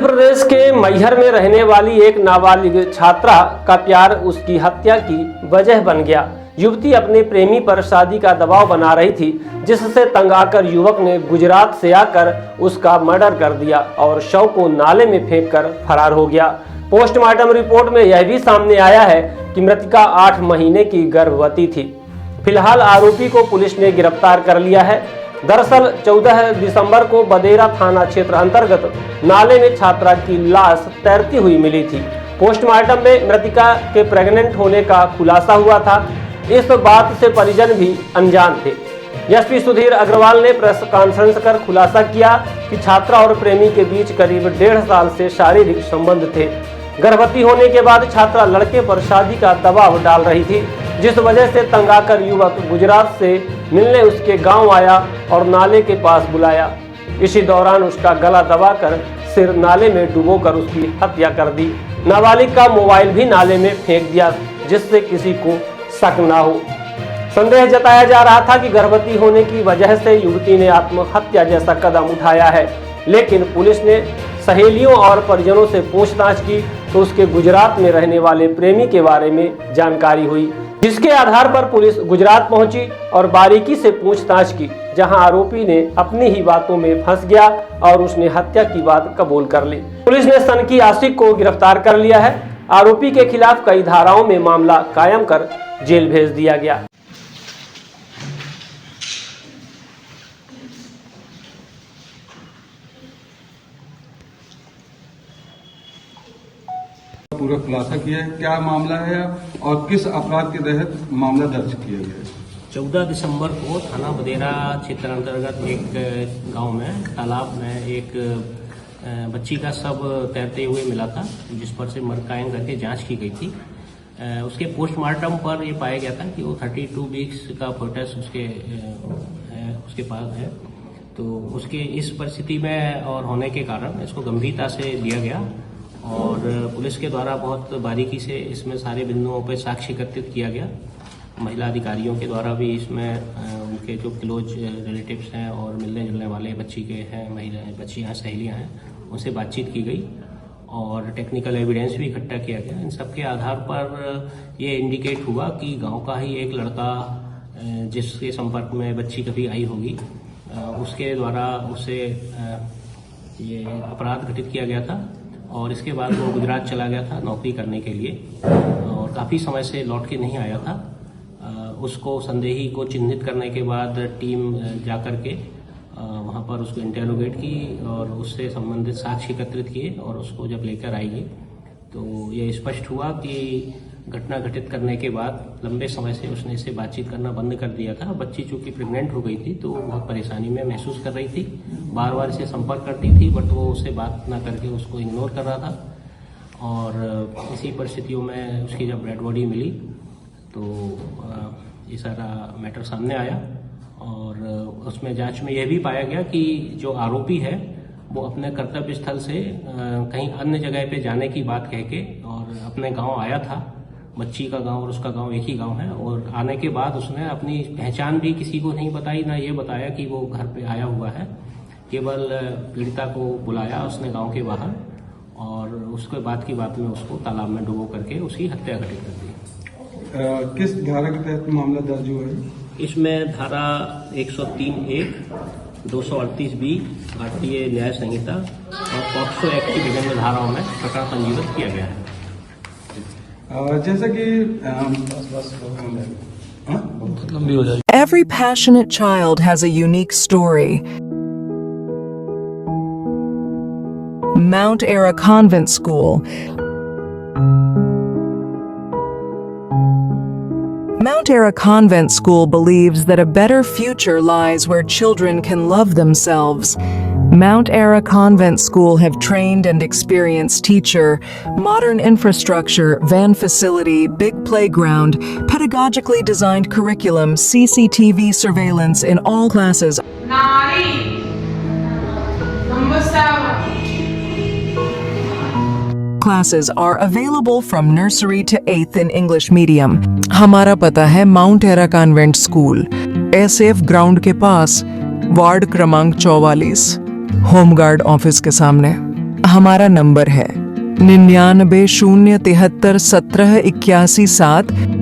प्रदेश के मैहर में रहने वाली एक नाबालिग छात्रा का प्यार उसकी हत्या की वजह बन गया। युवती अपने प्रेमी पर शादी का दबाव बना रही थी, जिससे तंग आकर युवक ने गुजरात से आकर उसका मर्डर कर दिया और शव को नाले में फेंककर फरार हो गया। पोस्टमार्टम रिपोर्ट में यह भी सामने आया है कि मृतका 8 महीने की गर्भवती थी। फिलहाल आरोपी को पुलिस ने गिरफ्तार कर लिया है। दरअसल 14 दिसंबर को बदेरा थाना क्षेत्र अंतर्गत नाले में छात्रा की लाश तैरती हुई मिली थी। पोस्टमार्टम में मृतका के प्रेग्नेंट होने का खुलासा हुआ था। इस बात से परिजन भी अनजान थे। एसपी सुधीर अग्रवाल ने प्रेस कॉन्फ्रेंस कर खुलासा किया कि छात्रा और प्रेमी के बीच करीब 1.5 साल से शारीरिक संबंध थे। गर्भवती होने के बाद छात्रा लड़के पर शादी का दबाव डाल रही थी, जिस वजह से तंग आकर युवक गुजरात से मिलने उसके गांव आया और नाले के पास बुलाया। इसी दौरान उसका गला दबाकर सिर नाले में डुबोकर उसकी हत्या कर दी। नाबालिग का मोबाइल भी नाले में फेंक दिया, जिससे किसी को शक न हो। संदेह जताया जा रहा था कि गर्भवती होने की वजह से युवती ने आत्महत्या जैसा कदम उठाया है, लेकिन पुलिस ने सहेलियों और परिजनों से पूछताछ की तो उसके गुजरात में रहने वाले प्रेमी के बारे में जानकारी हुई, जिसके आधार पर पुलिस गुजरात पहुंची और बारीकी से पूछताछ की, जहां आरोपी ने अपनी ही बातों में फंस गया और उसने हत्या की बात कबूल कर ली। पुलिस ने सनकी आशिक को गिरफ्तार कर लिया है। आरोपी के खिलाफ कई धाराओं में मामला कायम कर जेल भेज दिया गया। पूरा खुलासा किया है, क्या मामला है और किस अपराध के तहत मामला दर्ज किया गया है? 14 दिसंबर को थाना बदेरा क्षेत्र अंतर्गत एक गांव में तालाब में एक बच्ची का शव तैरते हुए मिला था, जिस पर से मर्ग कायम करके जांच की गई थी। उसके पोस्टमार्टम पर ये पाया गया था कि वो 32 वीक्स का फोटस उसके पास है। तो उसके इस परिस्थिति में और होने के कारण इसको गंभीरता से लिया गया और पुलिस के द्वारा बहुत बारीकी से इसमें सारे बिंदुओं पर साक्ष्य एकत्रित किया गया। महिला अधिकारियों के द्वारा भी इसमें उनके जो क्लोज रिलेटिव्स हैं और मिलने जुलने वाले बच्ची के हैं, महिला बच्चियाँ सहेलियाँ हैं, उनसे बातचीत की गई और टेक्निकल एविडेंस भी इकट्ठा किया गया। इन सब के आधार पर ये इंडिकेट हुआ कि गांव का ही एक लड़का जिसके संपर्क में बच्ची कभी आई होगी, उसके द्वारा उसे ये अपराध घटित किया गया था और इसके बाद वो गुजरात चला गया था नौकरी करने के लिए और काफ़ी समय से लौट के नहीं आया था। उसको संदेही को चिन्हित करने के बाद टीम जाकर के वहाँ पर उसको इंटेरोगेट की और उससे संबंधित साक्ष्य एकत्रित किए और उसको जब लेकर आएगी तो ये स्पष्ट हुआ कि घटना घटित करने के बाद लंबे समय से उसने इससे बातचीत करना बंद कर दिया था। बच्ची चूंकि प्रेग्नेंट हो गई थी तो बहुत परेशानी में महसूस कर रही थी, बार बार इसे संपर्क करती थी, बट वो उससे बात ना करके उसको इग्नोर कर रहा था। और इसी परिस्थितियों में उसकी जब डेड बॉडी मिली तो ये सारा मैटर सामने आया और उसमें जांच में यह भी पाया गया कि जो आरोपी है वो अपने कर्तव्य स्थल से कहीं अन्य जगह पे जाने की बात कह के और अपने गांव आया था। बच्ची का गांव और उसका गांव एक ही गांव है और आने के बाद उसने अपनी पहचान भी किसी को नहीं बताई, ना ये बताया कि वो घर पे आया हुआ है। केवल पीड़िता को बुलाया उसने गांव के बाहर और उसके बाद की बात में उसको तालाब में डुबो करके उसकी हत्या घटित कर दी। किस धारा के तहत मामला दर्ज हुआ है? इसमें धारा 103(1), 238(b) भारतीय न्याय संहिता और पॉक्सो एक्ट की विभिन्न धाराओं में प्रकरण पंजीबद्ध किया गया है। जैसा कि Every passionate child has a unique story. Mount Era Convent School. Mount Era Convent School believes that a better future lies where children can love themselves. Mount Era Convent School have trained and experienced teacher, modern infrastructure, van facility, big playground, pedagogically designed curriculum, CCTV surveillance in all classes. Nari. Number 7. Classes are available from nursery to 8th in English medium. हमारा पता है mount era convent school, SF ground के पास, ward क्रमांक 44, home guard office के सामने। हमारा number है 99 073 17 81 7।